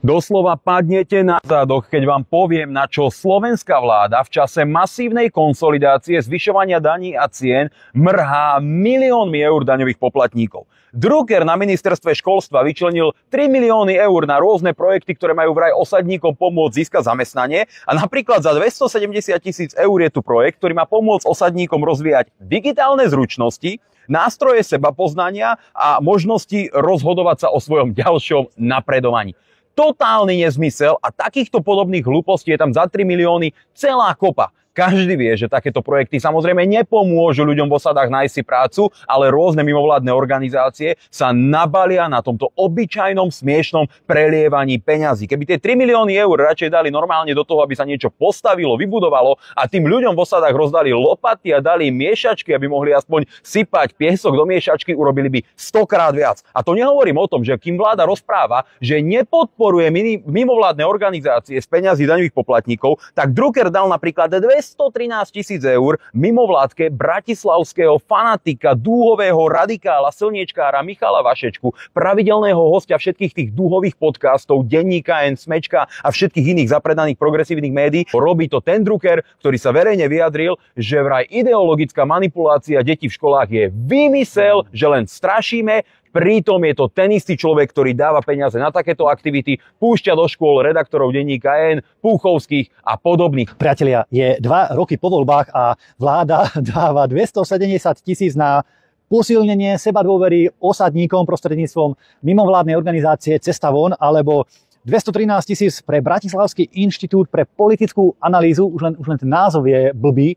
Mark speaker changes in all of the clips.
Speaker 1: Doslova padnete na zádoch, keď vám poviem, na čo slovenská vláda v čase masívnej konsolidácie, zvyšovania daní a cien mrhá miliónmi eur daňových poplatníkov. Drucker na ministerstve školstva vyčlenil 3 milióny eur na rôzne projekty, ktoré majú vraj osadníkom pomôcť získať zamestnanie. A napríklad za 270 000 eur je tu projekt, ktorý má pomôcť osadníkom rozvíjať digitálne zručnosti, nástroje sebapoznania a možnosti rozhodovať sa o svojom ďalšom napredovaní. Totálny nezmysel a takýchto podobných hlúpostí je tam za 3 milióny celá kopa. Každý vie, že takéto projekty samozrejme nepomôžu ľuďom v osadách nájsť si prácu, ale rôzne mimovládne organizácie sa nabalia na tomto obyčajnom smiešnom prelievaní peňazí. Keby tie 3 milióny eur radšej dali normálne do toho, aby sa niečo postavilo, vybudovalo a tým ľuďom v osadách rozdali lopaty a dali miešačky, aby mohli aspoň sypať piesok do miešačky, urobili by 100-krát viac. A to nehovorím o tom, že kým vláda rozpráva, že nepodporuje mimovládne organizácie z peňazí daňových poplatníkov, tak Drucker dal napríklad 213 000 eur mimovládke bratislavského fanatika, dúhového radikála, slniečkára Michala Vašečku, pravidelného hostia všetkých tých dúhových podcastov, denníka N, Smečka a všetkých iných zapredaných progresívnych médií. Robí to ten Drucker, ktorý sa verejne vyjadril, že vraj ideologická manipulácia detí v školách je vymysel, že len strašíme. Pritom je to ten istý človek, ktorý dáva peniaze na takéto aktivity, púšťa do škôl redaktorov denníka N, Púchovských a podobných.
Speaker 2: Priatelia, je 2 roky po voľbách a vláda dáva 270 000 na posilnenie sebadôvery osadníkom prostredníctvom mimovládnej organizácie Cesta von, alebo 213 000 pre Bratislavský inštitút pre politickú analýzu, už len ten názov je blbý,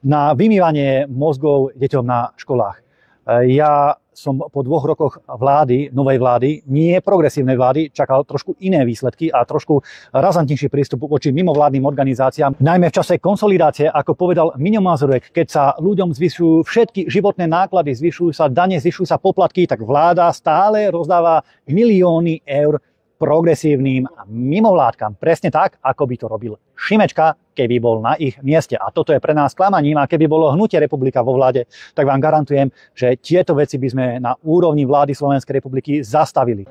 Speaker 2: na vymývanie mozgov deťom na školách. Ja som po 2 rokoch vlády, novej vlády, nie progresívnej vlády, čakal trošku iné výsledky a trošku razantnejší prístup voči mimovládnym organizáciám. Najmä v čase konsolidácie, ako povedal Miňo Mazurek, keď sa ľuďom zvyšujú všetky životné náklady, zvyšujú sa dane, zvyšujú sa poplatky, tak vláda stále rozdáva milióny eur progresívnym mimovládkam. Presne tak, ako by to robil Šimečka, keby bol na ich mieste. A toto je pre nás klamaním. A keby bolo hnutie Republika vo vláde, tak vám garantujem, že tieto veci by sme na úrovni vlády Slovenskej republiky zastavili.